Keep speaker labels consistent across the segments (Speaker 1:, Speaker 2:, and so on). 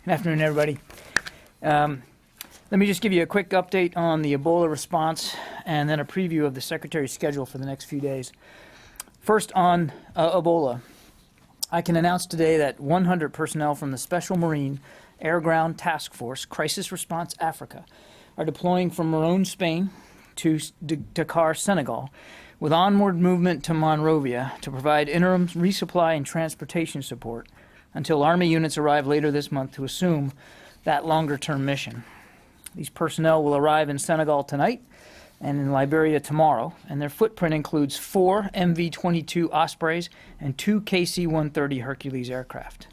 Speaker 1: Good afternoon, everybody. Let me just give you a quick update on the Ebola response and then a preview of the Secretary's schedule for the next few days. First on Ebola. I can announce today that 100 personnel from the Special Marine Air Ground Task Force Crisis Response Africa are deploying from Morone, Spain to Dakar, Senegal, with onward movement to Monrovia to provide interim resupply and transportation support until Army units arrive later this month to assume that longer-term mission. These personnel will arrive in Senegal tonight and in Liberia tomorrow, and their footprint includes 4 MV-22 Ospreys and 2 KC-130 Hercules aircraft.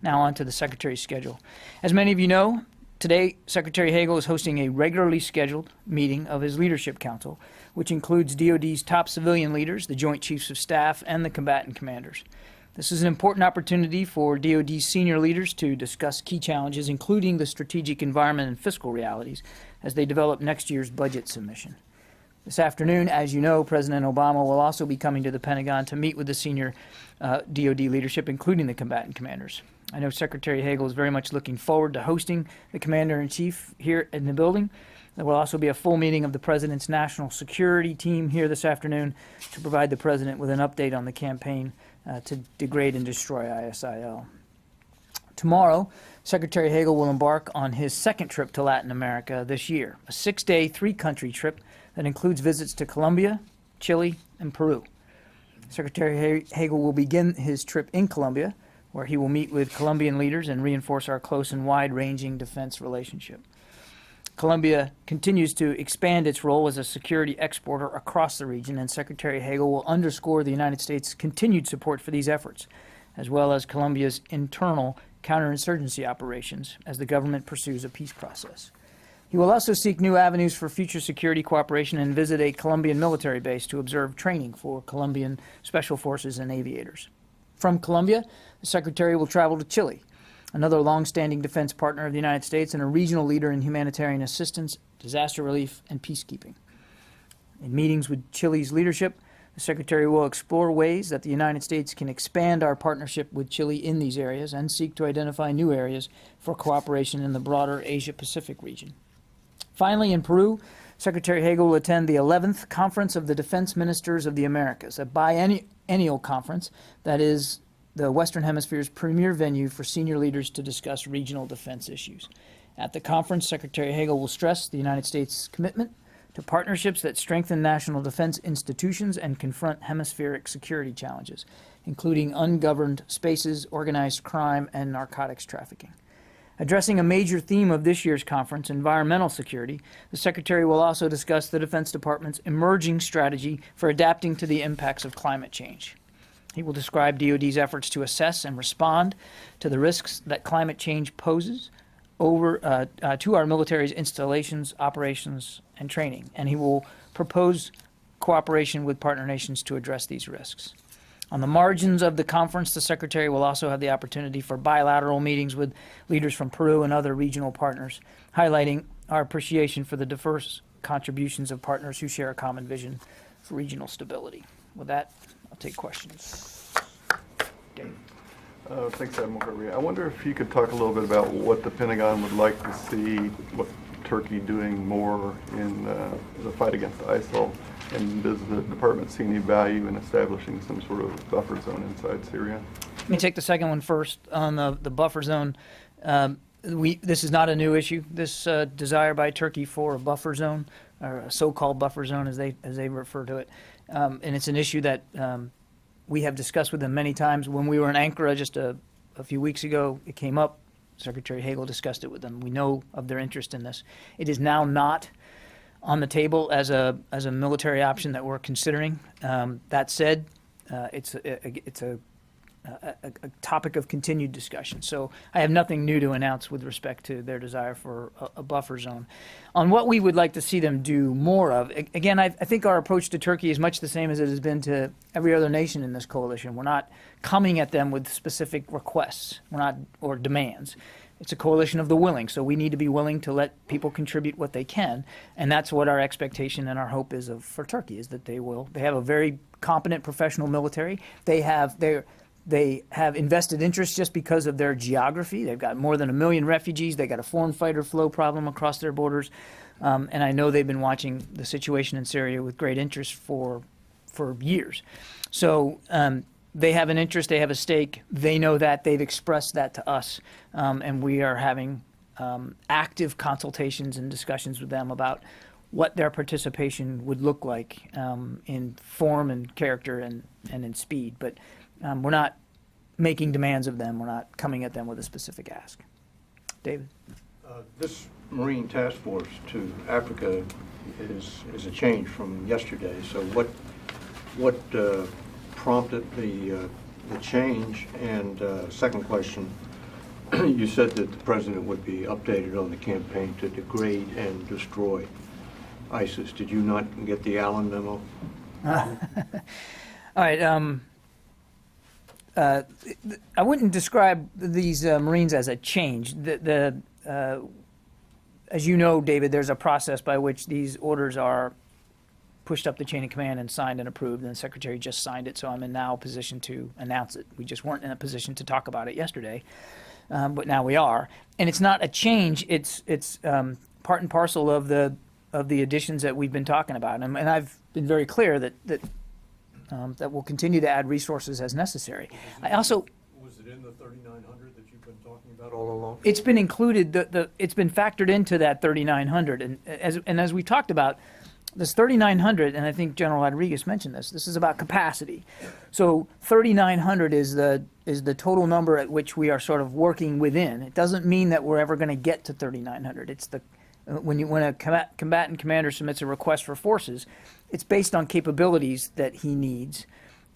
Speaker 1: Now on to the Secretary's schedule. As many of you know, today Secretary Hagel is hosting a regularly scheduled meeting of his Leadership Council, which includes DoD's top civilian leaders, the Joint Chiefs of Staff, and the combatant commanders. This is an important opportunity for DoD's senior leaders to discuss key challenges, including the strategic environment and fiscal realities, as they develop next year's budget submission. This afternoon, as you know, President Obama will also be coming to the Pentagon to meet with the senior DoD leadership, including the combatant commanders. I know Secretary Hagel is very much looking forward to hosting the Commander-in-Chief here in the building. There will also be a full meeting of the President's national security team here this afternoon to provide the President with an update on the campaign to degrade and destroy ISIL. Tomorrow, Secretary Hagel will embark on his second trip to Latin America this year, a 6-day, 3-country trip that includes visits to Colombia, Chile, and Peru. Secretary Hagel will begin his trip in Colombia, where he will meet with Colombian leaders and reinforce our close and wide-ranging defense relationship. Colombia continues to expand its role as a security exporter across the region, and Secretary Hagel will underscore the United States' continued support for these efforts, as well as Colombia's internal counterinsurgency operations as the government pursues a peace process. He will also seek new avenues for future security cooperation and visit a Colombian military base to observe training for Colombian special forces and aviators. From Colombia, the Secretary will travel to Chile, another long-standing defense partner of the United States and a regional leader in humanitarian assistance, disaster relief, and peacekeeping. In meetings with Chile's leadership, the Secretary will explore ways that the United States can expand our partnership with Chile in these areas and seek to identify new areas for cooperation in the broader Asia-Pacific region. Finally, in Peru, Secretary Hagel will attend the 11th Conference of the Defense Ministers of the Americas, a biennial conference that is the Western Hemisphere's premier venue for senior leaders to discuss regional defense issues. At the conference, Secretary Hagel will stress the United States' commitment to partnerships that strengthen national defense institutions and confront hemispheric security challenges, including ungoverned spaces, organized crime, and narcotics trafficking. Addressing a major theme of this year's conference, environmental security, the Secretary will also discuss the Defense Department's emerging strategy for adapting to the impacts of climate change. He will describe DoD's efforts to assess and respond to the risks that climate change poses to our military's installations, operations, and training, and he will propose cooperation with partner nations to address these risks. On the margins of the conference, the Secretary will also have the opportunity for bilateral meetings with leaders from Peru and other regional partners, highlighting our appreciation for the diverse contributions of partners who share a common vision for regional stability. With that, I'll take questions. Dave.
Speaker 2: Thanks, Admiral Kirby. I wonder if you could talk a little bit about what the Pentagon would like to see, what Turkey doing more in the fight against ISIL, and does the department see any value in establishing some sort of buffer zone inside Syria?
Speaker 1: Let me take the second one first on the buffer zone. This is not a new issue. This desire by Turkey for a buffer zone, or a so-called buffer zone as they refer to it, and it's an issue that we have discussed with them many times. When we were in Ankara just a few weeks ago, it came up. Secretary Hagel discussed it with them. We know of their interest in this. It is now not on the table as a military option that we're considering. That said, it's a topic of continued discussion. So I have nothing new to announce with respect to their desire for a buffer zone. On what we would like to see them do more of, again, I think our approach to Turkey is much the same as it has been to every other nation in this coalition. We're not coming at them with specific requests, or demands. It's a coalition of the willing, so we need to be willing to let people contribute what they can, and that's what our expectation and our hope is for Turkey, is that they have a very competent professional military. They have invested interest just because of their geography. They've got more than 1 million refugees. They got a foreign fighter flow problem across their borders. And I know they've been watching the situation in Syria with great interest for years. So they have an interest, they have a stake. They know that. They've expressed that to us. And we are having active consultations and discussions with them about what their participation would look like in form and character and in speed. But we're not making demands of them. We're not coming at them with a specific ask. David?
Speaker 3: This Marine Task Force to Africa is a change from yesterday. So what prompted the change? And second question, you said that the president would be updated on the campaign to degrade and destroy ISIS. Did you not get the Allen memo?
Speaker 1: All right. I wouldn't describe these Marines as a change. As you know, David, there's a process by which these orders are pushed up the chain of command and signed and approved, and the Secretary just signed it, so I'm in now a position to announce it. We just weren't in a position to talk about it yesterday, but now we are. And it's not a change, it's part and parcel of the additions that we've been talking about. And I've been very clear that we'll continue to add resources as necessary. I also...
Speaker 3: Was it in the 3,900 that you've been talking about all along?
Speaker 1: It's been included, it's been factored into that 3,900. And as we talked about, this 3,900, and I think General Rodriguez mentioned this is about capacity. So 3,900 is the total number at which we are sort of working within. It doesn't mean that we're ever going to get to 3,900. It's when a combatant commander submits a request for forces, it's based on capabilities that he needs.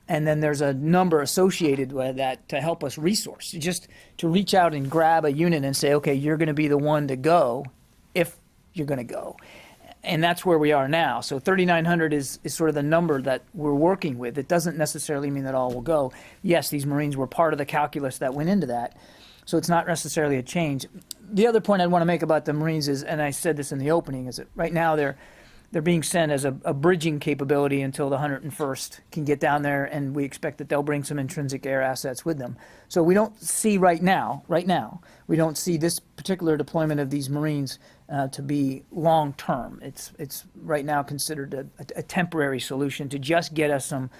Speaker 1: And then there's a number associated with that to help us resource. Just to reach out and grab a unit and say, okay, you're going to be the one to go if you're going to go. And that's where we are now. So 3,900 is sort of the number that we're working with. It doesn't necessarily mean that all will go. Yes, these Marines were part of the calculus that went into that. So it's not necessarily a change. The other point I'd want to make about the Marines is, and I said this in the opening, is that right now they're being sent as a bridging capability until the 101st can get down there, and we expect that they'll bring some intrinsic air assets with them. So we don't see right now, we don't see this particular deployment of these Marines to be long-term. It's right now considered a temporary solution to just get us some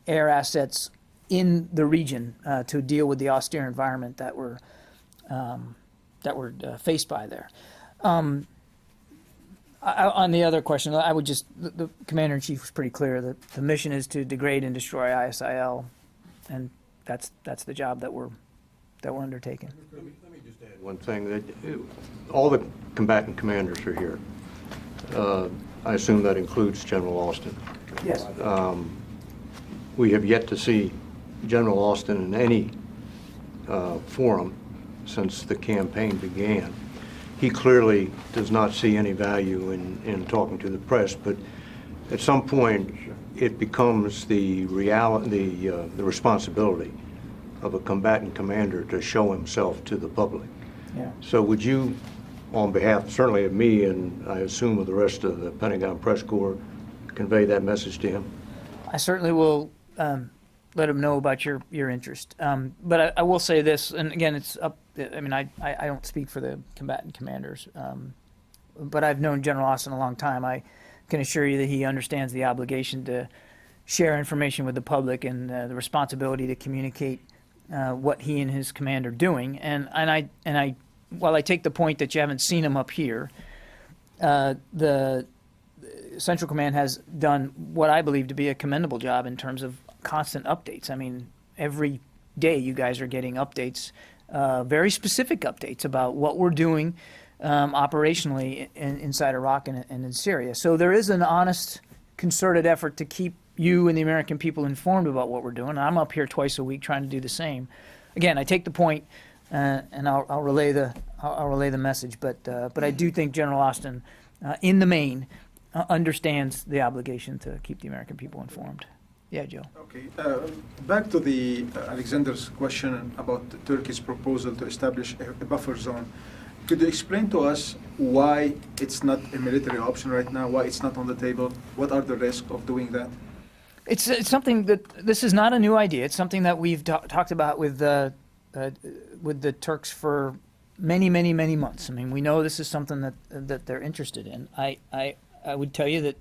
Speaker 1: air assets in the region to deal with the austere environment that we're faced by there. On the other question, I would just, the Commander-in-Chief was pretty clear that the mission is to degrade and destroy ISIL, and that's the job that we're undertaking.
Speaker 3: Let me just add one thing. That all the combatant commanders are here. I assume that includes General Austin.
Speaker 1: Yes.
Speaker 3: We have yet to see General Austin in any forum since the campaign began. He clearly does not see any value in talking to the press, but at some point it becomes the responsibility of a combatant commander to show himself to the public.
Speaker 1: Yeah.
Speaker 3: So would you, on behalf certainly of me and I assume of the rest of the Pentagon Press Corps, convey that message to him?
Speaker 1: I certainly will let him know about your interest. But I will say this, and again, it's up. I mean, I don't speak for the combatant commanders, but I've known General Austin a long time. I can assure you that he understands the obligation to share information with the public and the responsibility to communicate what he and his command are doing. And I, while I take the point that you haven't seen him up here, the Central Command has done what I believe to be a commendable job in terms of constant updates. I mean, every day you guys are getting updates, very specific updates about what we're doing operationally inside Iraq and in Syria. So there is an honest, concerted effort to keep you and the American people informed about what we're doing. I'm up here twice a week trying to do the same. Again, I take the point, and I'll relay the message. But I do think General Austin, in the main, understands the obligation to keep the American people informed. Yeah, Joe.
Speaker 4: Okay. Back to the Alexander's question about Turkey's proposal to establish a buffer zone. Could you explain to us why it's not a military option right now, why it's not on the table? What are the risks of doing that?
Speaker 1: It's something that, this is not a new idea. It's something that we've talked about with the Turks for many, many, many months. I mean, we know this is something that they're interested in. I would tell you that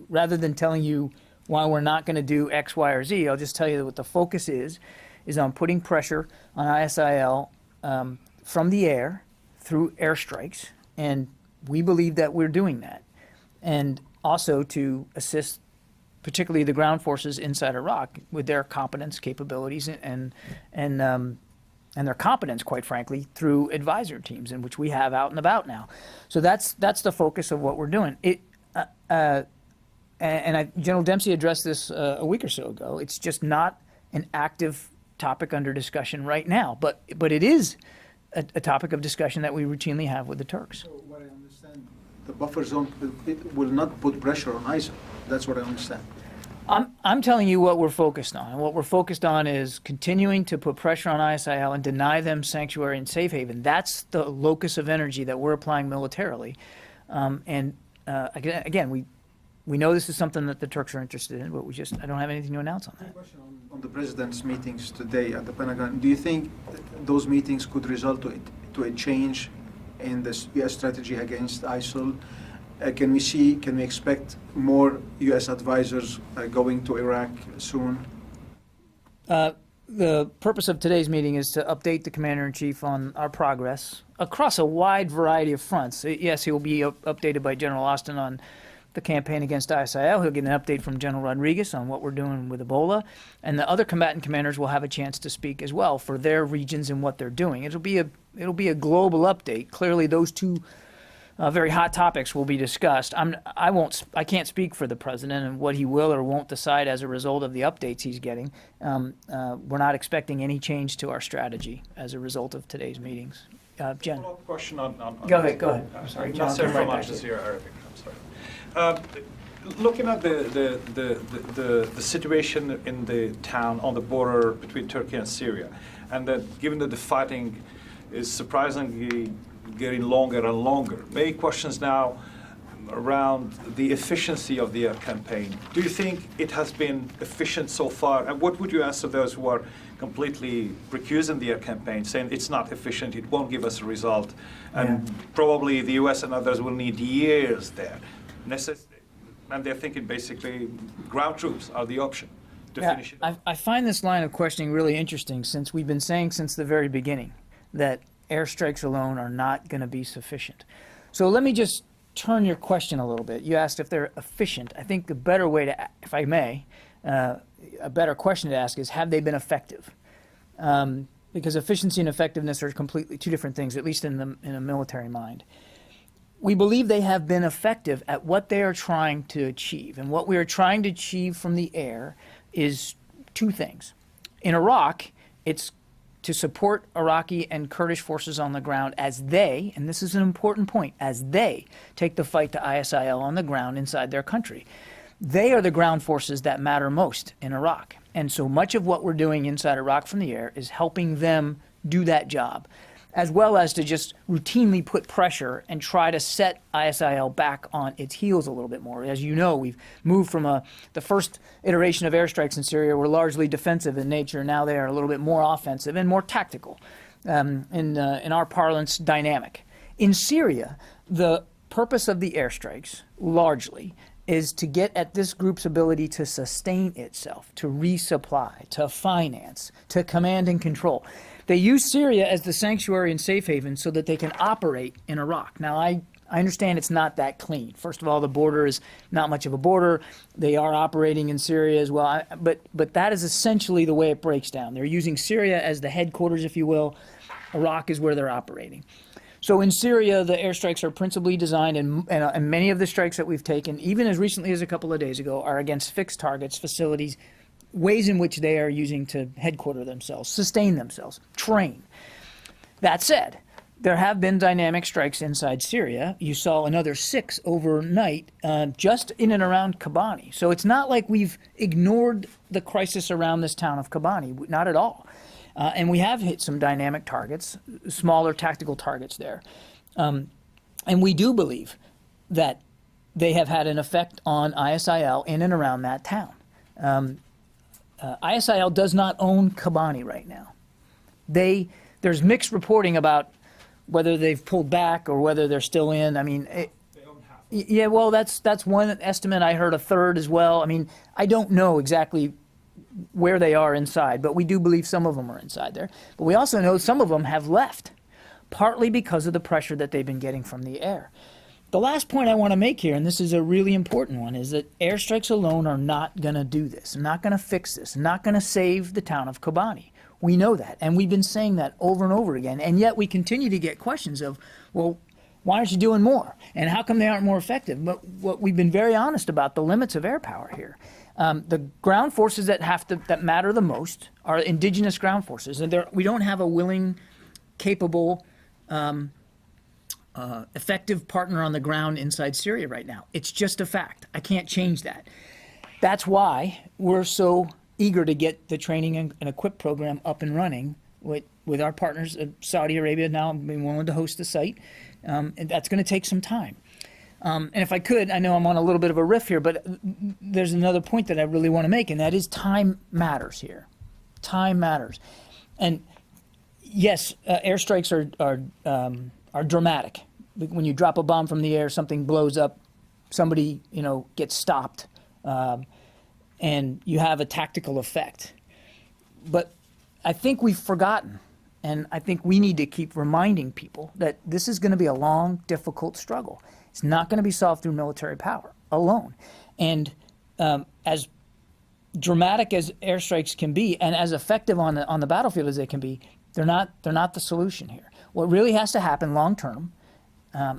Speaker 1: rather than telling you why we're not going to do X, Y, or Z, I'll just tell you that what the focus is on putting pressure on ISIL from the air through airstrikes, and we believe that we're doing that. And also to assist particularly the ground forces inside Iraq with their competence, capabilities, and their competence, quite frankly, through advisor teams, in which we have out and about now. So that's the focus of what we're doing. General Dempsey addressed this a week or so ago. It's just not an active topic under discussion right now, but it is a topic of discussion that we routinely have with the Turks.
Speaker 4: So what I understand, the buffer zone it will not put pressure on ISIL. That's what I understand.
Speaker 1: I'm telling you what we're focused on. And what we're focused on is continuing to put pressure on ISIL and deny them sanctuary and safe haven. That's the locus of energy that we're applying militarily. Again, we know this is something that the Turks are interested in, but I don't have anything to announce on that.
Speaker 4: Question on the president's meetings today at the Pentagon. Do you think those meetings could result to a change in the U.S. strategy against ISIL? Can we expect more U.S. advisors going to Iraq soon?
Speaker 1: The purpose of today's meeting is to update the Commander-in-Chief on our progress across a wide variety of fronts. Yes, he will be updated by General Austin on the campaign against ISIL. He'll get an update from General Rodriguez on what we're doing with Ebola. And the other combatant commanders will have a chance to speak as well for their regions and what they're doing. It'll be a global update. Clearly, those two very hot topics will be discussed. I can't speak for the president and what he will or won't decide as a result of the updates he's getting. We're not expecting any change to our strategy as a result of today's meetings. Jen.
Speaker 5: Follow-up question on
Speaker 1: Go ahead. I'm sorry, John.
Speaker 5: Nasser
Speaker 1: Come
Speaker 5: from
Speaker 1: right
Speaker 5: Al
Speaker 1: back to you.
Speaker 5: Jazeera Arabic. I'm sorry. Looking at the situation in the town on the border between Turkey and Syria, and that given that the fighting is surprisingly getting longer and longer, many questions now around the efficiency of the air campaign. Do you think it has been efficient so far? And what would you answer those who are completely recusing the air campaign, saying it's not efficient, it won't give us a result, and probably the US and others will need years there? And they're thinking basically ground troops are the option to finish it.
Speaker 1: I find this line of questioning really interesting, since we've been saying since the very beginning that airstrikes alone are not going to be sufficient. So let me just turn your question a little bit. You asked if they're efficient. I think the better way to, if I may, a better question to ask is, have they been effective? Because efficiency and effectiveness are completely two different things, at least in a military mind. We believe they have been effective at what they are trying to achieve. And what we are trying to achieve from the air is two things. In Iraq, it's to support Iraqi and Kurdish forces on the ground as they, and this is an important point, as they take the fight to ISIL on the ground inside their country. They are the ground forces that matter most in Iraq. And so much of what we're doing inside Iraq from the air is helping them do that job, as well as to just routinely put pressure and try to set ISIL back on its heels a little bit more. As you know, we've moved from the first iteration of airstrikes in Syria were largely defensive in nature. Now they are a little bit more offensive and more tactical, in our parlance, dynamic. In Syria, the purpose of the airstrikes, largely, is to get at this group's ability to sustain itself, to resupply, to finance, to command and control. They use Syria as the sanctuary and safe haven so that they can operate in Iraq. Now, I understand it's not that clean. First of all, the border is not much of a border. They are operating in Syria as well. But that is essentially the way it breaks down. They're using Syria as the headquarters, if you will. Iraq is where they're operating. So in Syria, the airstrikes are principally designed, and many of the strikes that we've taken, even as recently as a couple of days ago, are against fixed targets, facilities, ways in which they are using to headquarter themselves, sustain themselves, train. That said, there have been dynamic strikes inside Syria. You saw another 6 overnight just in and around Kobani. So it's not like we've ignored the crisis around this town of Kobani, not at all. And we have hit some dynamic targets, smaller tactical targets there. And we do believe that they have had an effect on ISIL in and around that town. ISIL does not own Kobani right now. There's mixed reporting about whether they've pulled back or whether they're still in. I mean,
Speaker 5: They own half.
Speaker 1: yeah, well, that's one estimate. I heard a third as well. I mean, I don't know exactly where they are inside, but we do believe some of them are inside there. But we also know some of them have left, partly because of the pressure that they've been getting from the air. The last point I want to make here, and this is a really important one, is that airstrikes alone are not going to do this, not going to fix this, not going to save the town of Kobani. We know that, and we've been saying that over and over again, and yet we continue to get questions of, well, why aren't you doing more? And how come they aren't more effective? But what we've been very honest about the limits of air power here. The ground forces that matter the most are indigenous ground forces, and we don't have a willing, capable, effective partner on the ground inside Syria right now. It's just a fact. I can't change that. That's why we're so eager to get the training and equip program up and running with our partners. Saudi Arabia now being willing to host the site, and that's going to take some time. And if I could, I know I'm on a little bit of a riff here, but there's another point that I really want to make, and that is time matters here. Time matters. And yes, airstrikes are dramatic. When you drop a bomb from the air, something blows up, somebody gets stopped, and you have a tactical effect. But I think we've forgotten, and I think we need to keep reminding people that this is going to be a long, difficult struggle. It's not going to be solved through military power alone. And as dramatic as airstrikes can be, and as effective on the battlefield as they can be, they're not the solution here. What really has to happen long term,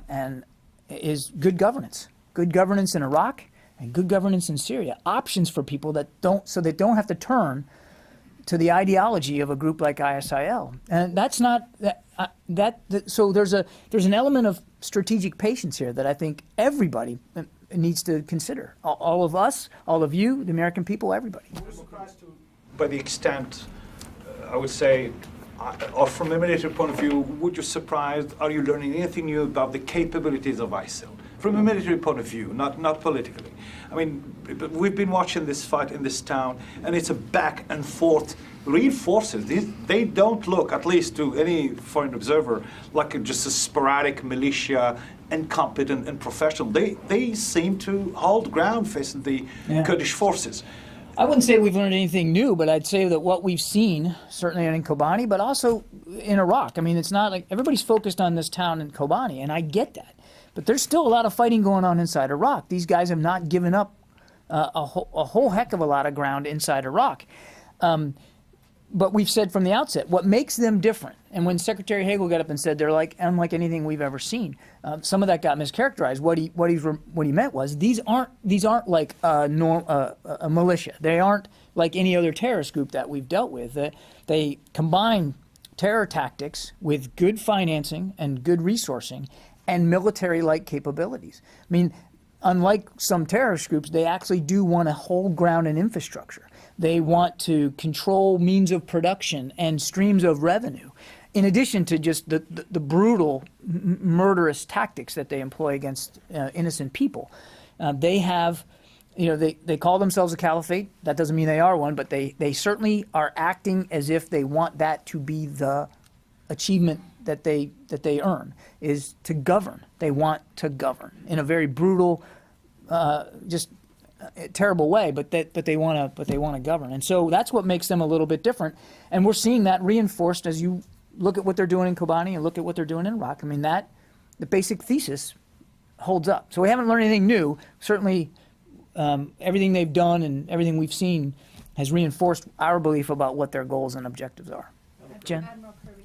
Speaker 1: and is good governance in Iraq and good governance in Syria. Options for people so they don't have to turn to the ideology of a group like ISIL. And that's not so there's an element of strategic patience here that I think everybody needs to consider. All of us, all of you, the American people, everybody.
Speaker 5: By the extent, I would say, or from a military point of view, would you surprised? Are you learning anything new about the capabilities of ISIL? From a military point of view, not politically. I mean, we've been watching this fight in this town, and it's a back and forth real forces. They don't look, at least to any foreign observer, like just a sporadic militia, incompetent and professional. They seem to hold ground facing the Kurdish forces.
Speaker 1: I wouldn't say we've learned anything new, but I'd say that what we've seen, certainly in Kobani, but also in Iraq. I mean, it's not like everybody's focused on this town in Kobani, and I get that. But there's still a lot of fighting going on inside Iraq. These guys have not given up a whole heck of a lot of ground inside Iraq. But we've said from the outset, what makes them different, and when Secretary Hagel got up and said they're unlike anything we've ever seen, some of that got mischaracterized. What he meant was these aren't like a militia. They aren't like any other terrorist group that we've dealt with. They combine terror tactics with good financing and good resourcing and military-like capabilities. I mean, unlike some terrorist groups, they actually do want to hold ground and infrastructure. They want to control means of production and streams of revenue, in addition to just the brutal, murderous tactics that they employ against innocent people. They have, they call themselves a caliphate. That doesn't mean they are one, but they certainly are acting as if they want that to be the achievement that they earn, is to govern. They want to govern in a very brutal, terrible way, but they want to govern, and so that's what makes them a little bit different. And we're seeing that reinforced as you look at what they're doing in Kobani and look at what they're doing in Iraq. I mean, the basic thesis holds up. So we haven't learned anything new. Certainly, everything they've done and everything we've seen has reinforced our belief about what their goals and objectives are. Jen?
Speaker 6: Admiral Kirby.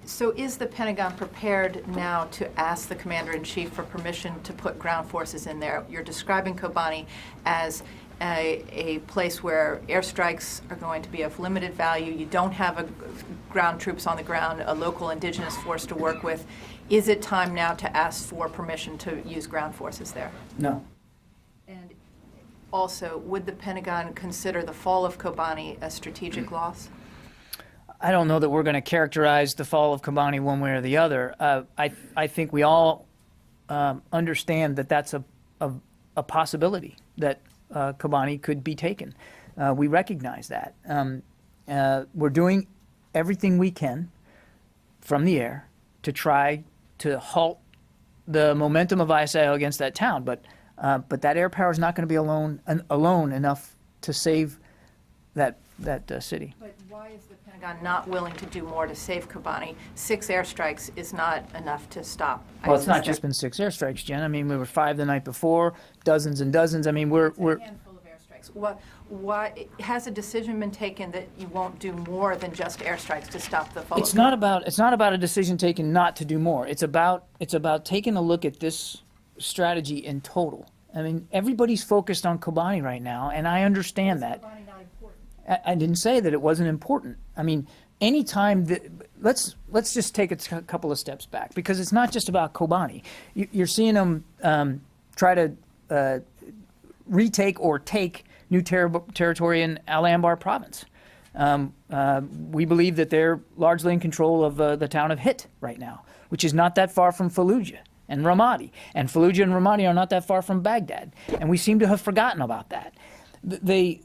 Speaker 6: So is the Pentagon prepared now to ask the Commander-in-Chief for permission to put ground forces in there? You're describing Kobani as a place where airstrikes are going to be of limited value. You don't have ground troops on the ground, a local indigenous force to work with. Is it time now to ask for permission to use ground forces there?
Speaker 1: No.
Speaker 6: And also, would the Pentagon consider the fall of Kobani a strategic loss?
Speaker 1: I don't know that we're going to characterize the fall of Kobani one way or the other. I think we all understand that that's a possibility, that Kobani could be taken. We recognize that. We're doing everything we can from the air to try to halt the momentum of ISIL against that town, but that air power is not going to be alone enough to save that city.
Speaker 6: But why is the Pentagon not willing to do more to save Kobani? 6 airstrikes is not enough to stop
Speaker 1: Well, it's not
Speaker 6: ISIS.
Speaker 1: just been 6 airstrikes, Jen. I mean, we were 5 the night before, dozens and dozens. I mean, we're
Speaker 6: A handful of airstrikes. Why has a decision been taken that you won't do more than just airstrikes to stop the follow-up?
Speaker 1: It's not about a decision taken not to do more. It's about taking a look at this strategy in total. I mean, everybody's focused on Kobani right now, and I understand that.
Speaker 6: Kobani not important?
Speaker 1: I didn't say that it wasn't important. I mean, anytime that let's just take a couple of steps back, because it's not just about Kobani. You're seeing them try to retake or take new territory in Al Anbar province. We believe that they're largely in control of the town of Hit right now, which is not that far from Fallujah and Ramadi. And Fallujah and Ramadi are not that far from Baghdad. And we seem to have forgotten about that. They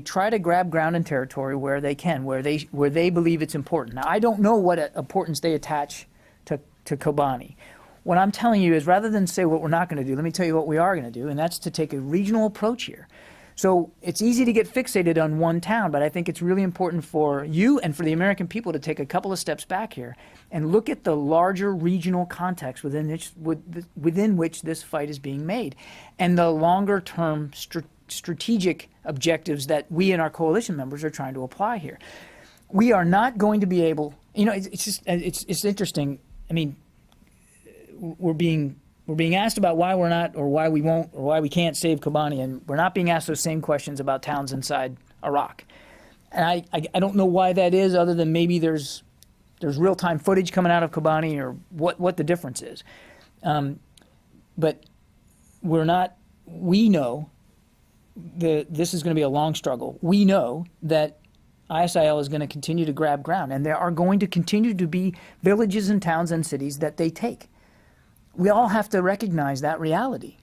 Speaker 1: try to grab ground and territory where they can, where they believe it's important. Now, I don't know what importance they attach to Kobani. What I'm telling you is, rather than say what we're not going to do, let me tell you what we are going to do, and that's to take a regional approach here. So it's easy to get fixated on one town, but I think it's really important for you and for the American people to take a couple of steps back here and look at the larger regional context within which this fight is being made, and the longer-term strategic objectives that we and our coalition members are trying to apply here. We are not going to be able, it's interesting. I mean, we're being asked about why we're not, or why we won't, or why we can't save Kobani, and we're not being asked those same questions about towns inside Iraq. And I don't know why that is, other than maybe there's real-time footage coming out of Kobani, or what the difference is. But we know this is going to be a long struggle. We know that ISIL is going to continue to grab ground, and there are going to continue to be villages and towns and cities that they take. We all have to recognize that reality.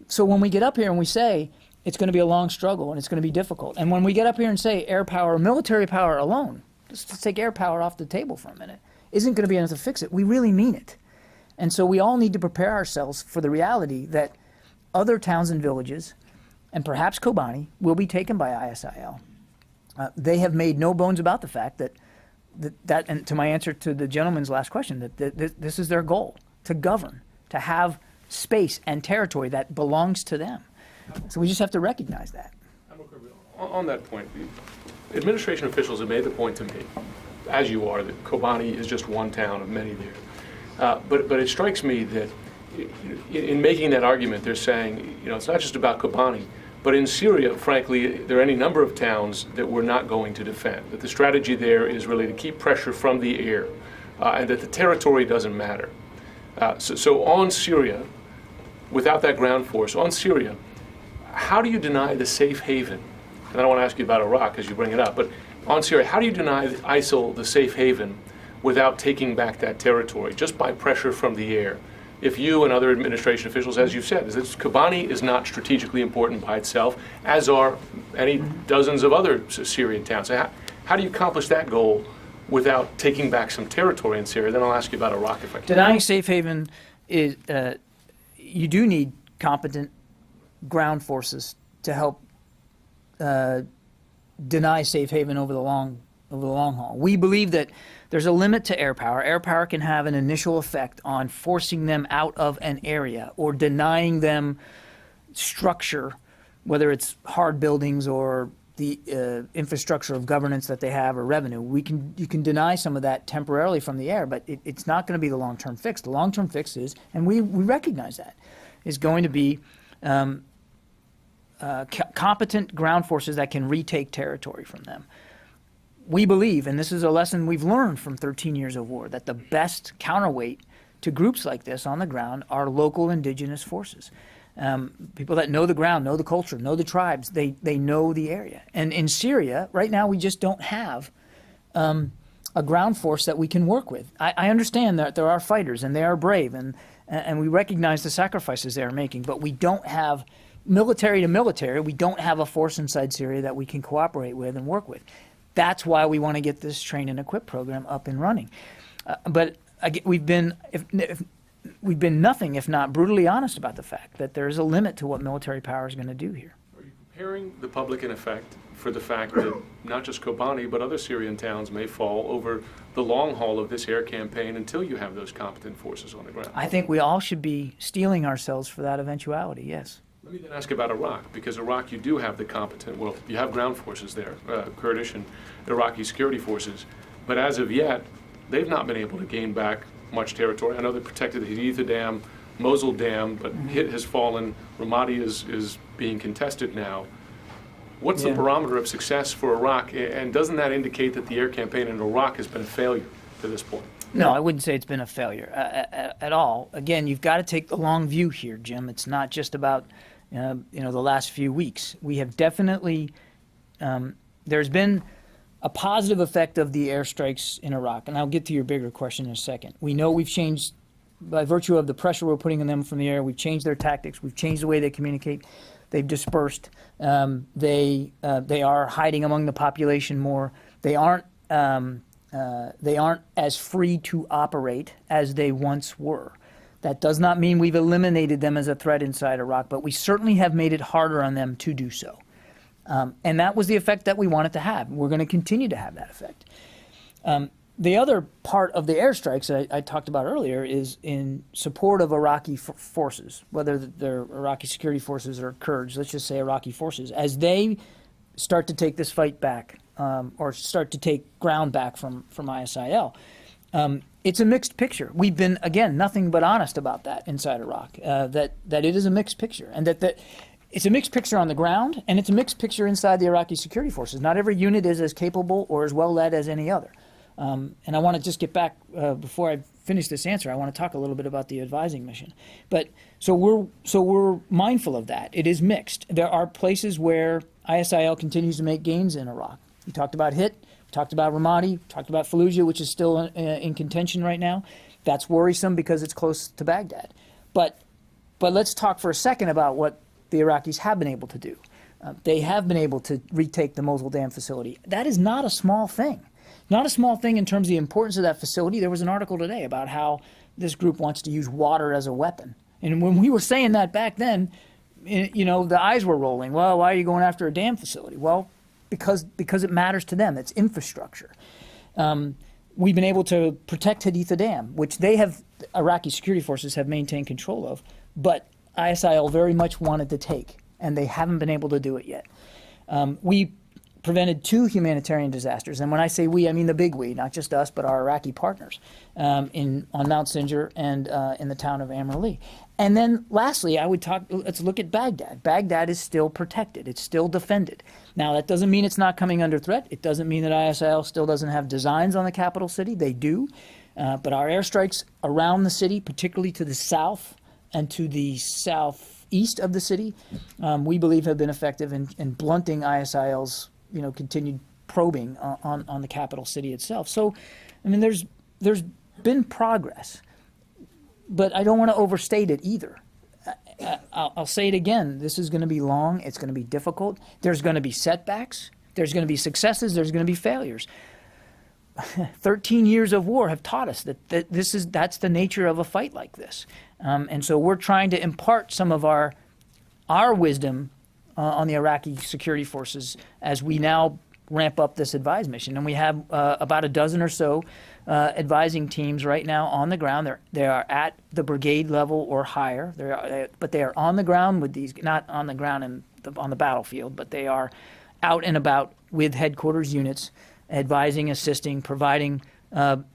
Speaker 1: So when we get up here and we say it's going to be a long struggle and it's going to be difficult, and when we get up here and say air power, military power alone, let's take air power off the table for a minute, isn't going to be enough to fix it, we really mean it. And so we all need to prepare ourselves for the reality that other towns and villages, and perhaps Kobani, will be taken by ISIL. They have made no bones about the fact that, and to my answer to the gentleman's last question, that this is their goal, to govern, to have space and territory that belongs to them. So we just have to recognize that.
Speaker 7: On that point, administration officials have made the point to me, as you are, that Kobani is just one town of many there. But it strikes me that in making that argument, they're saying, it's not just about Kobani, but in Syria, frankly, there are any number of towns that we're not going to defend. That the strategy there is really to keep pressure from the air, and that the territory doesn't matter. So on Syria, without that ground force, on Syria, how do you deny the safe haven? And I don't want to ask you about Iraq as you bring it up, but on Syria, how do you deny ISIL the safe haven without taking back that territory, just by pressure from the air? If you and other administration officials, as you've said, Kobani is not strategically important by itself, as are any dozens of other Syrian towns. So how do you accomplish that goal without taking back some territory in Syria? Then I'll ask you about Iraq if I can.
Speaker 1: Denying safe haven is, you do need competent ground forces to help deny safe haven over the long haul. We believe that there's a limit to air power. Air power can have an initial effect on forcing them out of an area or denying them structure, whether it's hard buildings or the infrastructure of governance that they have or revenue. You can deny some of that temporarily from the air, but it's not going to be the long-term fix. The long-term fix is, and we recognize that, is going to be competent ground forces that can retake territory from them. We believe, and this is a lesson we've learned from 13 years of war, that the best counterweight to groups like this on the ground are local indigenous forces. People that know the ground, know the culture, know the tribes, they know the area. And in Syria, right now, we just don't have a ground force that we can work with. I understand that there are fighters, and they are brave, and we recognize the sacrifices they are making, but we don't have military to military, we don't have a force inside Syria that we can cooperate with and work with. That's why we want to get this train and equip program up and running. But again, we've been nothing if not brutally honest about the fact that there is a limit to what military power is going to do here.
Speaker 7: Are you preparing the public, in effect, for the fact that not just Kobani, but other Syrian towns may fall over the long haul of this air campaign until you have those competent forces on the ground?
Speaker 1: I think we all should be steeling ourselves for that eventuality, yes.
Speaker 7: Let me then ask about Iraq, because Iraq, you do have the competent, well, you have ground forces there, Kurdish and Iraqi security forces, but as of yet, they've not been able to gain back much territory. I know they protected the Haditha Dam, Mosul Dam, but Hit has fallen, Ramadi is being contested now. What's the barometer of success for Iraq, and doesn't that indicate that the air campaign in Iraq has been a failure to this point?
Speaker 1: No, I wouldn't say it's been a failure at all. Again, you've got to take the long view here, Jim. It's not just about the last few weeks. We have definitely there's been a positive effect of the airstrikes in Iraq, and I'll get to your bigger question in a second. We know we've changed, by virtue of the pressure we're putting on them from the air, we've changed their tactics, we've changed the way they communicate. They've dispersed. They are hiding among the population more. They aren't as free to operate as they once were. That does not mean we've eliminated them as a threat inside Iraq, but we certainly have made it harder on them to do so. And that was the effect that we wanted to have. We're going to continue to have that effect. The other part of the airstrikes I talked about earlier is in support of Iraqi forces, whether they're Iraqi security forces or Kurds, let's just say Iraqi forces, as they start to take this fight back or start to take ground back from ISIL. It's a mixed picture. We've been, again, nothing but honest about that inside Iraq, that it is a mixed picture, and that it's a mixed picture on the ground, and it's a mixed picture inside the Iraqi security forces. Not every unit is as capable or as well led as any other. And I want to just get back, before I finish this answer, I want to talk a little bit about the advising mission. But so we're mindful of that. It is mixed. There are places where ISIL continues to make gains in Iraq. You talked about Hit, we talked about Ramadi, talked about Fallujah, which is still in contention right now. That's worrisome because it's close to Baghdad. But let's talk for a second about what the Iraqis have been able to do. They have been able to retake the Mosul Dam facility. That is not a small thing. Not a small thing in terms of the importance of that facility. There was an article today about how this group wants to use water as a weapon. And when we were saying that back then, the eyes were rolling. Well, why are you going after a dam facility? Well, because it matters to them. It's infrastructure. We've been able to protect Haditha Dam, which Iraqi security forces have maintained control of, but ISIL very much wanted to take, and they haven't been able to do it yet. We prevented 2 humanitarian disasters, and when I say we, I mean the big we, not just us, but our Iraqi partners on Mount Sinjar and in the town of Amrali. And then lastly, let's look at Baghdad. Baghdad is still protected. It's still defended. Now, that doesn't mean it's not coming under threat. It doesn't mean that ISIL still doesn't have designs on the capital city. They do. But our airstrikes around the city, particularly to the south and to the southeast of the city, we believe have been effective in blunting ISIL's continued probing on the capital city itself. So, I mean, there's been progress, but I don't want to overstate it either. I'll say it again. This is going to be long. It's going to be difficult. There's going to be setbacks. There's going to be successes. There's going to be failures. 13 years of war have taught us that's the nature of a fight like this. And so we're trying to impart some of our wisdom on the Iraqi security forces as we now ramp up this advise mission. And we have about a dozen or so advising teams right now on the ground. They are at the brigade level or higher. But they are on the ground with these, not on the ground on the battlefield, but they are out and about with headquarters units, advising, assisting, providing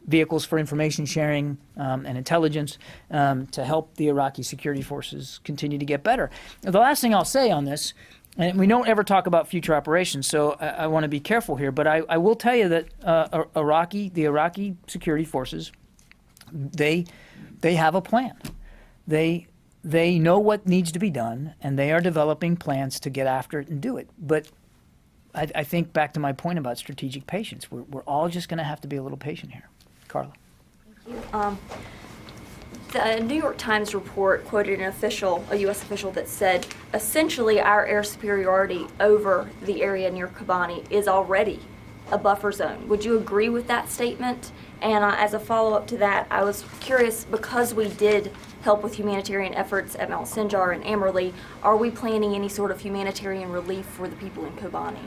Speaker 1: vehicles for information sharing and intelligence to help the Iraqi security forces continue to get better. The last thing I'll say on this, and we don't ever talk about future operations, so I want to be careful here, but I will tell you that the Iraqi security forces, they have a plan. They know what needs to be done, and they are developing plans to get after it and do it. But I think back to my point about strategic patience. We're all just going to have to be a little patient here. Carla.
Speaker 8: Thank you. The New York Times report quoted an official, a U.S. official, that said, essentially our air superiority over the area near Kobani is already a buffer zone. Would you agree with that statement? And as a follow-up to that, I was curious, because we did help with humanitarian efforts at Mount Sinjar and Amerly, are we planning any sort of humanitarian relief for the people in Kobani?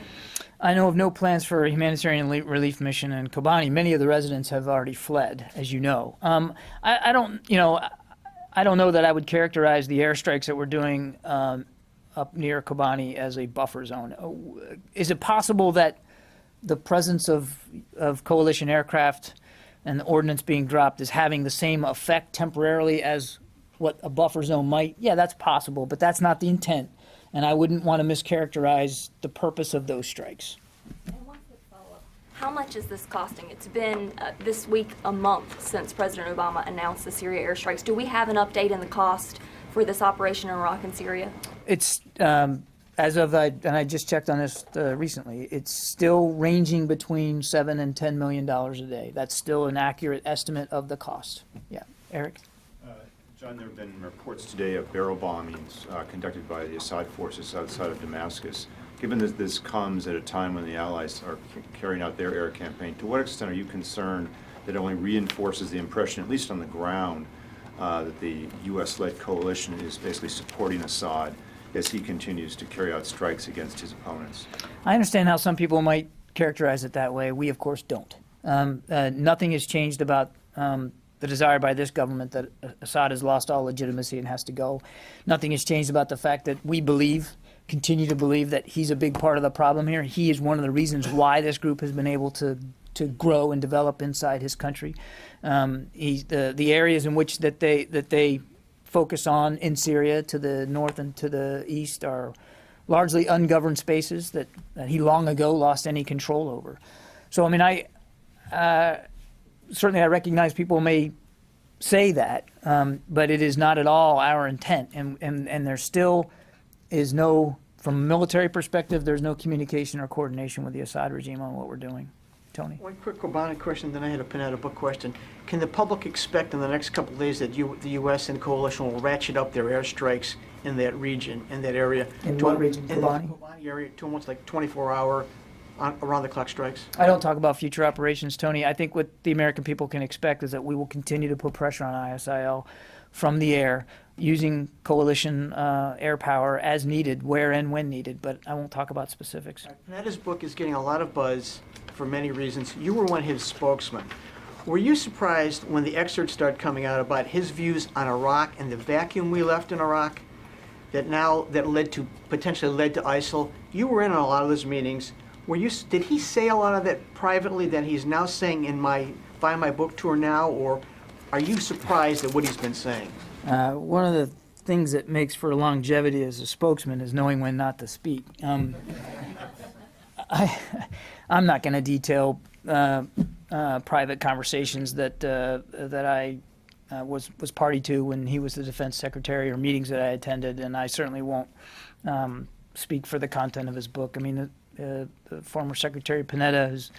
Speaker 1: I know of no plans for a humanitarian relief mission in Kobani. Many of the residents have already fled, as you know. I don't know that I would characterize the airstrikes that we're doing up near Kobani as a buffer zone. Is it possible that the presence of coalition aircraft and the ordnance being dropped is having the same effect temporarily as what a buffer zone might? Yeah, that's possible, but that's not the intent. And I wouldn't want to mischaracterize the purpose of those strikes.
Speaker 8: And one quick follow-up. How much is this costing? It's been this week a month since President Obama announced the Syria airstrikes. Do we have an update in the cost for this operation in Iraq and Syria?
Speaker 1: It's, as of, and I just checked on this recently, it's still ranging between $7 and $10 million a day. That's still an accurate estimate of the cost. Yeah, Eric?
Speaker 9: John, there have been reports today of barrel bombings conducted by the Assad forces outside of Damascus. Given that this comes at a time when the Allies are carrying out their air campaign, to what extent are you concerned that it only reinforces the impression, at least on the ground, that the U.S.-led coalition is basically supporting Assad as he continues to carry out strikes against his opponents?
Speaker 1: I understand how some people might characterize it that way. We, of course, don't. Nothing has changed about the desire by this government that Assad has lost all legitimacy and has to go. Nothing has changed about the fact that we continue to believe that he's a big part of the problem here. He is one of the reasons why this group has been able to grow and develop inside his country. The areas in which that they focus on in Syria to the north and to the east are largely ungoverned spaces that he long ago lost any control over. So, I mean, certainly I recognize people may say that, but it is not at all our intent. And there still is no, from a military perspective, there's no communication or coordination with the Assad regime on what we're doing. Tony?
Speaker 10: One quick Kobani question, then I had a Panetta book question. Can the public expect in the next couple of days that the U.S. and coalition will ratchet up their airstrikes in that region, in that area?
Speaker 1: In what region?
Speaker 10: In
Speaker 1: Kobani?
Speaker 10: the Kobani area, to almost like 24-hour, around-the-clock strikes?
Speaker 1: I don't talk about future operations, Tony. I think what the American people can expect is that we will continue to put pressure on ISIL from the air, using coalition air power as needed, where and when needed, but I won't talk about specifics.
Speaker 10: Panetta's book is getting a lot of buzz for many reasons. You were one of his spokesmen. Were you surprised when the excerpts started coming out about his views on Iraq and the vacuum we left in Iraq that potentially led to ISIL? You were in on a lot of those meetings. Did he say a lot of that privately that he's now saying in Find My Book tour now, or are you surprised at what he's been saying?
Speaker 1: One of the things that makes for longevity as a spokesman is knowing when not to speak. I'm not going to detail private conversations that I was party to when he was the defense secretary, or meetings that I attended, and I certainly won't speak for the content of his book. I mean, the former Secretary Panetta has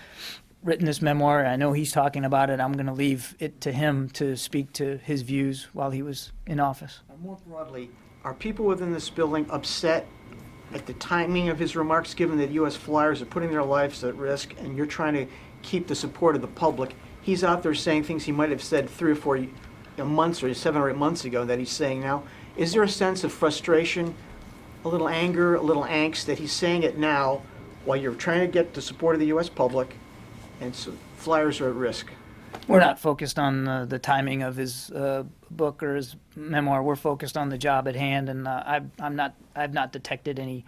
Speaker 1: written this memoir. I know he's talking about it. I'm going to leave it to him to speak to his views while he was in office.
Speaker 10: More broadly, are people within this building upset at the timing of his remarks, given that U.S. flyers are putting their lives at risk and you're trying to keep the support of the public? He's out there saying things he might have said 3 or 4 months or 7 or 8 months ago that he's saying now. Is there a sense of frustration, a little anger, a little angst that he's saying it now while you're trying to get the support of the U.S. public and so flyers are at risk?
Speaker 1: We're not focused on the timing of his book or his memoir. We're focused on the job at hand, and I've not detected any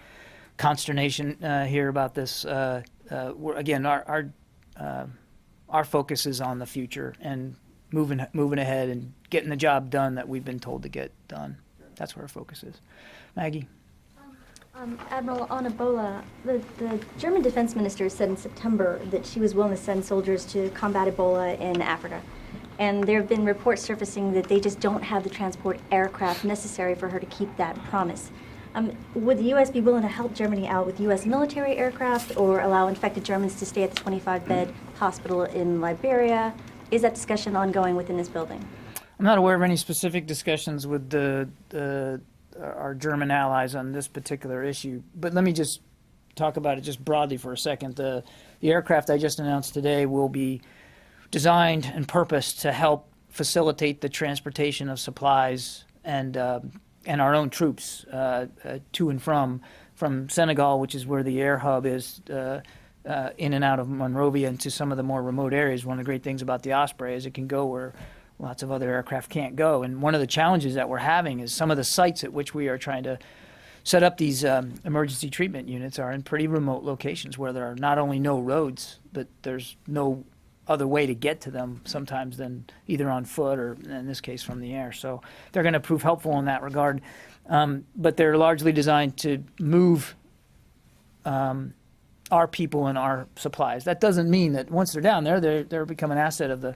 Speaker 1: consternation here about this. Again, our focus is on the future and moving ahead and getting the job done that we've been told to get done. That's where our focus is. Maggie.
Speaker 11: Admiral, on Ebola, the German defense minister said in September that she was willing to send soldiers to combat Ebola in Africa. And there have been reports surfacing that they just don't have the transport aircraft necessary for her to keep that promise. Would the U.S. be willing to help Germany out with U.S. military aircraft or allow infected Germans to stay at the 25-bed hospital in Liberia? Is that discussion ongoing within this building?
Speaker 1: I'm not aware of any specific discussions with our German allies on this particular issue, but let me just talk about it just broadly for a second. The aircraft I just announced today will be designed and purposed to help facilitate the transportation of supplies and our own troops to and from Senegal, which is where the air hub is, in and out of Monrovia and to some of the more remote areas. One of the great things about the Osprey is it can go where lots of other aircraft can't go. And one of the challenges that we're having is some of the sites at which we are trying to set up these emergency treatment units are in pretty remote locations where there are not only no roads, but there's no other way to get to them sometimes than either on foot or, in this case, from the air. So they're going to prove helpful in that regard. But they're largely designed to move our people and our supplies. That doesn't mean that once they're down there, they're become an asset of the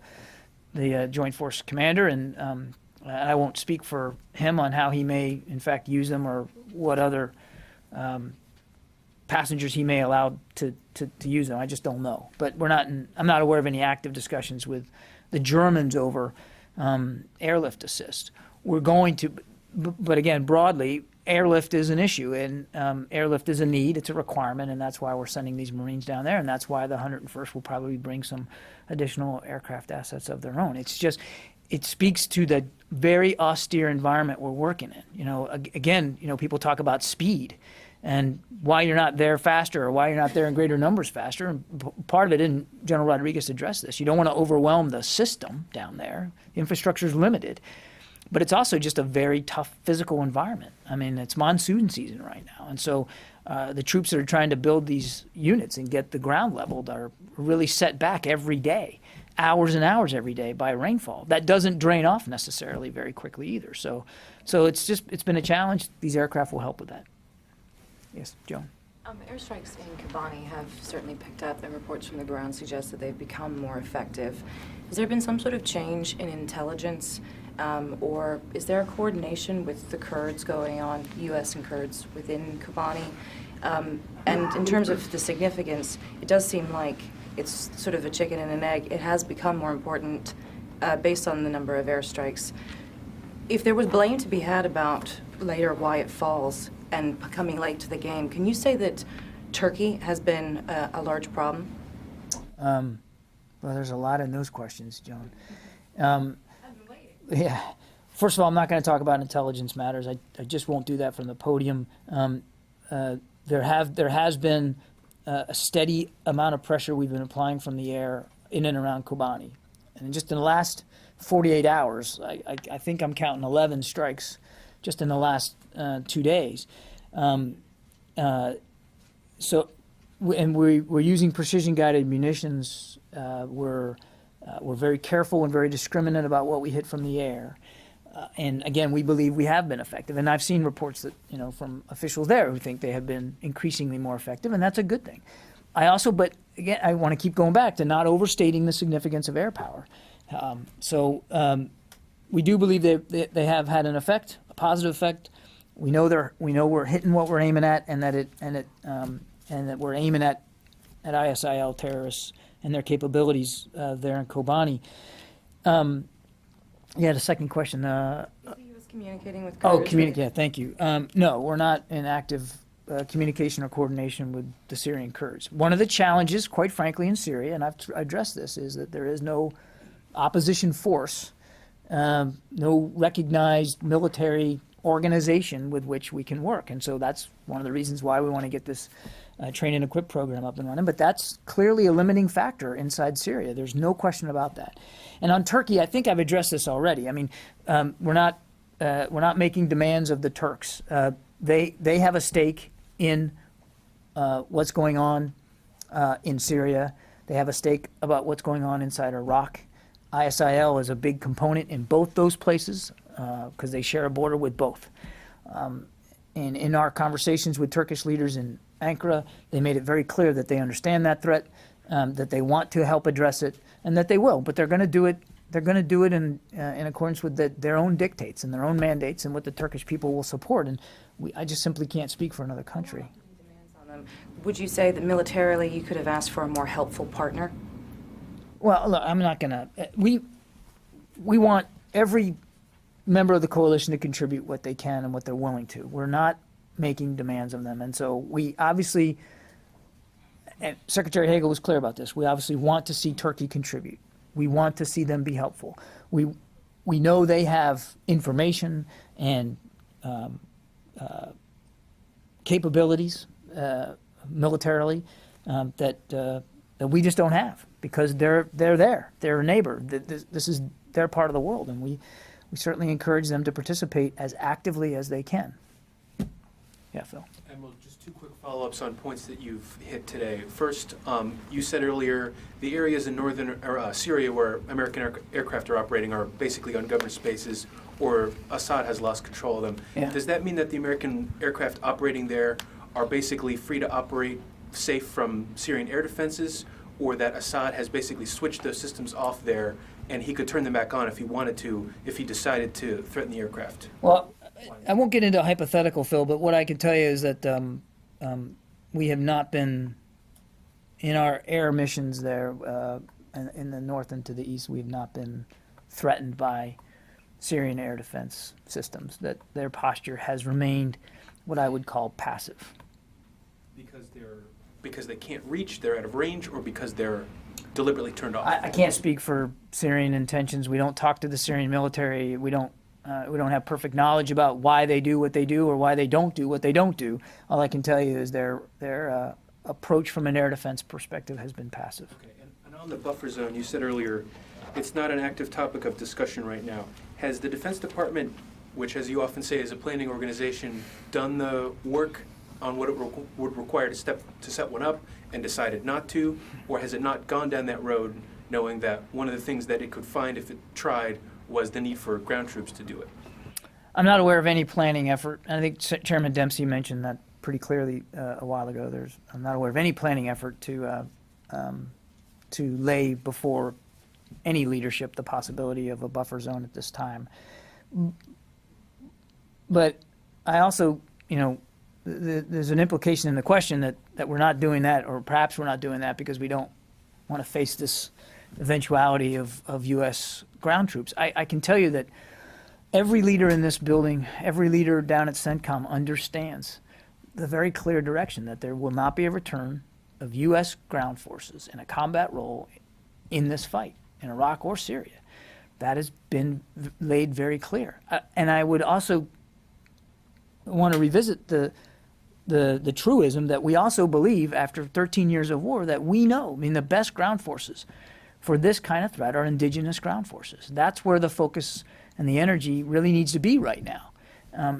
Speaker 1: Joint Force Commander, and I won't speak for him on how he may, in fact, use them or what other passengers he may allow to use them. I just don't know. But I'm not aware of any active discussions with the Germans over airlift assist. We're going to, but again, broadly, airlift is an issue, and airlift is a need. It's a requirement, and that's why we're sending these Marines down there, and that's why the 101st will probably bring some additional aircraft assets of their own. It's just, it speaks to the very austere environment we're working in. You know, again, you know, people talk about speed and why you're not there faster or why you're not there in greater numbers faster. And part of it, and General Rodriguez addressed this, you don't want to overwhelm the system down there. The infrastructure is limited. But it's also just a very tough physical environment. I mean, it's monsoon season right now. And so the troops that are trying to build these units and get the ground leveled are really set back every day, hours and hours every day by rainfall. That doesn't drain off necessarily very quickly either. So it's been a challenge. These aircraft will help with that. Yes, Joan.
Speaker 12: Airstrikes in Kobani have certainly picked up, and reports from the ground suggest that they've become more effective. Has there been some sort of change in intelligence, or is there a coordination with the Kurds going on, U.S. and Kurds within Kobani? And in terms of the significance, it does seem like it's sort of a chicken and an egg. It has become more important based on the number of airstrikes. If there was blame to be had about later why it falls and coming late to the game, can you say that Turkey has been a large problem?
Speaker 1: Well, there's a lot in those questions, Joan. Yeah. First of all, I'm not going to talk about intelligence matters. I just won't do that from the podium. There has been a steady amount of pressure we've been applying from the air in and around Kobani. And just in the last 48 hours, I think I'm counting 11 strikes just in the last 2 days. We're using precision-guided munitions. We're very careful and very discriminate about what we hit from the air. And again, we believe we have been effective. And I've seen reports that, you know, from officials there who think they have been increasingly more effective, and that's a good thing. But again, I want to keep going back to not overstating the significance of air power. We do believe they have had an effect, a positive effect. We know we're hitting what we're aiming at, and that we're aiming at ISIL terrorists and their capabilities there in Kobani. Yeah, the second question.
Speaker 12: He was communicating with Kurds.
Speaker 1: Yeah, thank you. No, we're not in active communication or coordination with the Syrian Kurds. One of the challenges, quite frankly, in Syria, and I've addressed this, is that there is no opposition force, no recognized military organization with which we can work. And so that's one of the reasons why we want to get this train and equip program up and running. But that's clearly a limiting factor inside Syria. There's no question about that. And on Turkey, I think I've addressed this already. I mean, we're not making demands of the Turks. They have a stake in what's going on in Syria. They have a stake about what's going on inside Iraq. ISIL is a big component in both those places because they share a border with both. And in our conversations with Turkish leaders in Ankara, they made it very clear that they understand that threat, that they want to help address it, and that they will. But they're going to do it. They're going to do it in accordance with their own dictates and their own mandates and what the Turkish people will support. And I just simply can't speak for another country.
Speaker 12: Would you say that militarily you could have asked for a more helpful partner?
Speaker 1: Well, look, I'm not going to. We want every member of the coalition to contribute what they can and what they're willing to. We're not making demands of them. And so we obviously, and Secretary Hagel was clear about this, we obviously want to see Turkey contribute. We want to see them be helpful. We know they have information and capabilities militarily that we just don't have because they're there. They're a neighbor. This is their part of the world, and we certainly encourage them to participate as actively as they can. Yeah, Phil.
Speaker 7: Admiral, just two quick follow-ups on points that you've hit today. First, you said earlier the areas in northern Syria where American aircraft are operating are basically ungoverned spaces, or Assad has lost control of them.
Speaker 1: Yeah.
Speaker 7: Does that mean that the American aircraft operating there are basically free to operate safe from Syrian air defenses, or that Assad has basically switched those systems off there and he could turn them back on if he wanted to, if he decided to threaten the aircraft?
Speaker 1: Well, I won't get into a hypothetical, Phil, but what I can tell you is that we have not been, in our air missions there in the north and to the east, we have not been threatened by Syrian air defense systems, that their posture has remained what I would call passive.
Speaker 7: Because they can't reach, they're out of range, or because they're deliberately turned off?
Speaker 1: I can't speak for Syrian intentions. We don't talk to the Syrian military. We don't have perfect knowledge about why they do what they do or why they don't do what they don't do. All I can tell you is their approach from an air defense perspective has been passive.
Speaker 7: Okay. And on the buffer zone, you said earlier it's not an active topic of discussion right now. Has the Defense Department, which as you often say is a planning organization, done the work on what it would require to set one up and decided not to, or has it not gone down that road knowing that one of the things that it could find if it tried was the need for ground troops to do it?
Speaker 1: I'm not aware of any planning effort. I think Chairman Dempsey mentioned that pretty clearly a while ago. I'm not aware of any planning effort to lay before any leadership the possibility of a buffer zone at this time. But I also, there's an implication in the question that we're not doing that, or perhaps we're not doing that because we don't want to face this eventuality of U.S. ground troops. I can tell you that every leader in this building, every leader down at CENTCOM understands the very clear direction that there will not be a return of U.S. ground forces in a combat role in this fight, in Iraq or Syria. That has been laid very clear. And I would also want to revisit the truism that we also believe after 13 years of war that we know, the best ground forces for this kind of threat are indigenous ground forces. That's where the focus and the energy really needs to be right now,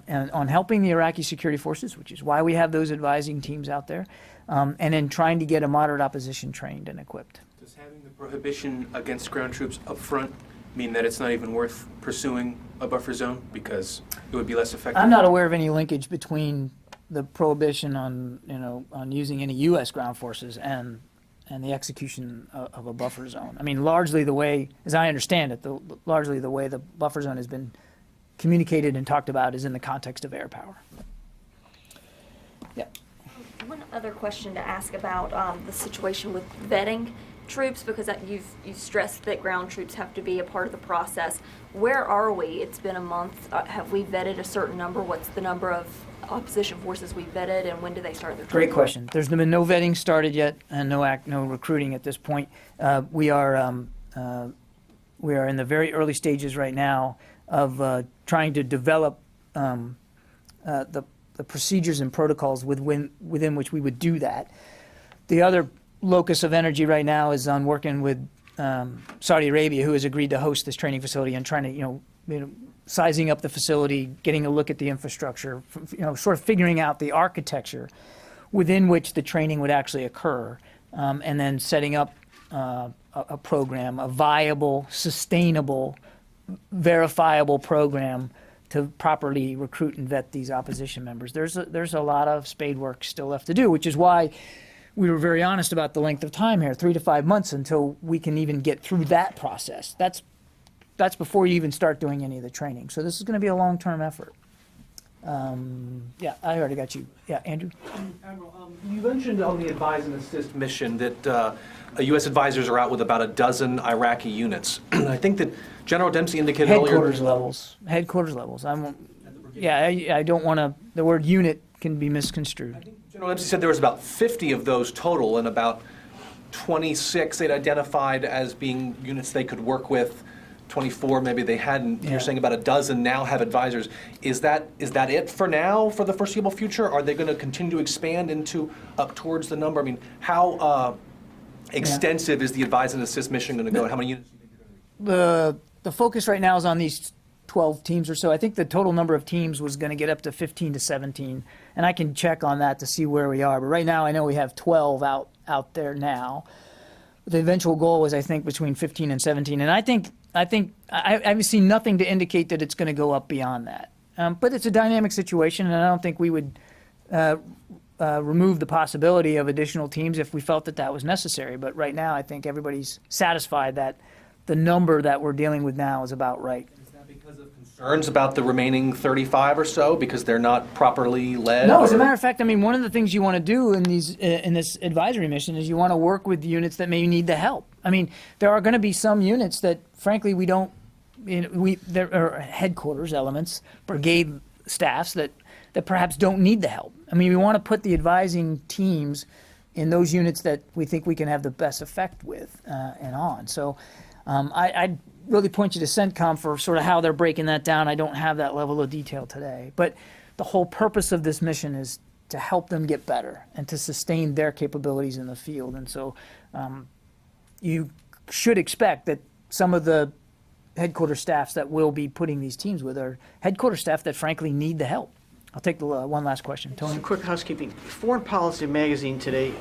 Speaker 1: and on helping the Iraqi security forces, which is why we have those advising teams out there, and in trying to get a moderate opposition trained and equipped.
Speaker 7: Does having the prohibition against ground troops up front mean that it's not even worth pursuing a buffer zone because it would be less effective?
Speaker 1: I'm not aware of any linkage between the prohibition on using any U.S. ground forces and the execution of a buffer zone. Largely the way, as I understand it, largely the way the buffer zone has been communicated and talked about is in the context of air power. Yeah.
Speaker 8: One other question to ask about the situation with vetting troops, because you've stressed that ground troops have to be a part of the process. Where are we? It's been a month. Have we vetted a certain number? What's the number of opposition forces we vetted, and when do they start their training?
Speaker 1: Great question. There's been no vetting started yet, and no recruiting at this point. We are in the very early stages right now of trying to develop the procedures and protocols within which we would do that. The other locus of energy right now is on working with Saudi Arabia, who has agreed to host this training facility, and trying to, sizing up the facility, getting a look at the infrastructure, sort of figuring out the architecture within which the training would actually occur, and then setting up a program, a viable, sustainable, verifiable program to properly recruit and vet these opposition members. There's a lot of spade work still left to do, which is why we were very honest about the length of time here, 3 to 5 months until we can even get through that process. That's before you even start doing any of the training. So this is going to be a long-term effort. Yeah, I already got you. Yeah, Andrew?
Speaker 13: Admiral, you mentioned on the Advise and Assist mission that U.S. advisors are out with about a dozen Iraqi units. I think that
Speaker 14: General Dempsey indicated earlier.
Speaker 1: Headquarters levels. Headquarters levels. I don't want to. The word unit can be misconstrued.
Speaker 14: General Dempsey said there was about 50 of those total, and about 26 they'd identified as being units they could work with. 24 maybe they hadn't.
Speaker 1: Yeah.
Speaker 14: You're saying about a dozen now have advisors. Is that it for now, for the foreseeable future? Are they going to continue to expand into up towards the number? I mean, how extensive is the advise and assist mission going to go? How many units?
Speaker 1: The focus right now is on these 12 teams or so. I think the total number of teams was going to get up to 15 to 17, and I can check on that to see where we are. But right now, I know we have 12 out there now. The eventual goal is, I think, between 15 and 17, and I've seen nothing to indicate that it's going to go up beyond that. But it's a dynamic situation, and I don't think we would remove the possibility of additional teams if we felt that was necessary. But right now, I think everybody's satisfied that the number that we're dealing with now is about right.
Speaker 14: Is that because of concerns about the remaining 35 or so, because they're not properly led?
Speaker 1: No, as a matter of fact, I mean, one of the things you want to do in this advisory mission is you want to work with units that may need the help. I mean, there are going to be some units that, frankly, we don't. There are headquarters elements, brigade staffs that perhaps don't need the help. I mean, we want to put the advising teams in those units that we think we can have the best effect with and on. So I'd really point you to CENTCOM for sort of how they're breaking that down. I don't have that level of detail today. But the whole purpose of this mission is to help them get better and to sustain their capabilities in the field. And so you should expect that some of the headquarters staffs that we'll be putting these teams with are headquarters staff that frankly need the help. I'll take the one last question. Tony?
Speaker 10: Some quick housekeeping. Foreign Policy magazine today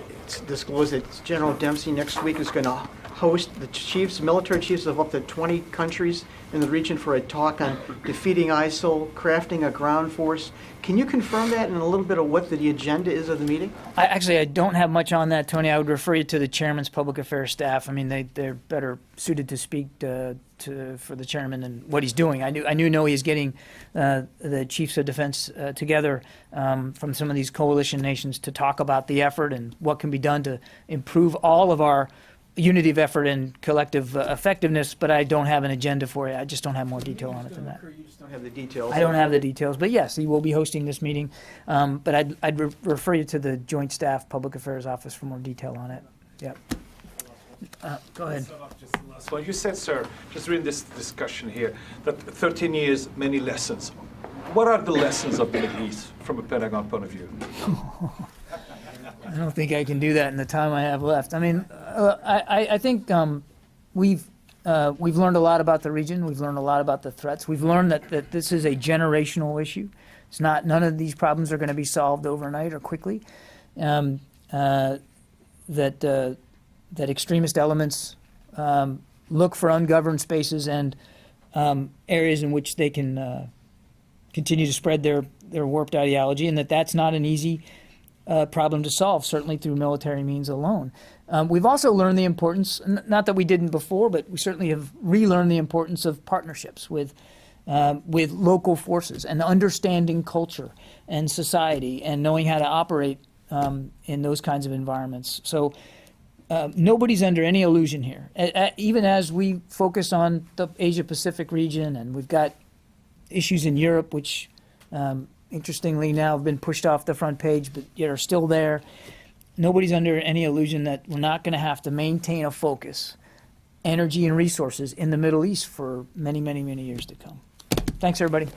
Speaker 10: disclosed that General Dempsey next week is going to host the military chiefs of up to 20 countries in the region for a talk on defeating ISIL, crafting a ground force. Can you confirm that and a little bit of what the agenda is of the meeting?
Speaker 1: I don't have much on that, Tony. I would refer you to the chairman's public affairs staff. I mean, they're better suited to speak for the chairman and what he's doing. I know he's getting the chiefs of defense together from some of these coalition nations to talk about the effort and what can be done to improve all of our unity of effort and collective effectiveness, but I don't have an agenda for you. I just don't have more detail on it than that.
Speaker 10: You just don't have the details.
Speaker 1: I don't have the details, but yes, he will be hosting this meeting. But I'd refer you to the Joint Staff Public Affairs Office for more detail on it. Yep. Go ahead.
Speaker 5: So you said, sir, just reading this discussion here, that 13 years, many lessons. What are the lessons of the Middle East from a Pentagon point of view?
Speaker 1: I don't think I can do that in the time I have left. I mean, I think we've learned a lot about the region. We've learned a lot about the threats. We've learned that this is a generational issue. It's not. None of these problems are going to be solved overnight or quickly. That extremist elements look for ungoverned spaces and areas in which they can continue to spread their warped ideology, and that's not an easy problem to solve, certainly through military means alone. We've also learned the importance, not that we didn't before, but we certainly have relearned the importance of partnerships with local forces and understanding culture and society and knowing how to operate in those kinds of environments. So nobody's under any illusion here. Even as we focus on the Asia-Pacific region, and we've got issues in Europe, which interestingly now have been pushed off the front page, but yet are still there. Nobody's under any illusion that we're not going to have to maintain a focus, energy, and resources in the Middle East for many, many, many years to come. Thanks, everybody.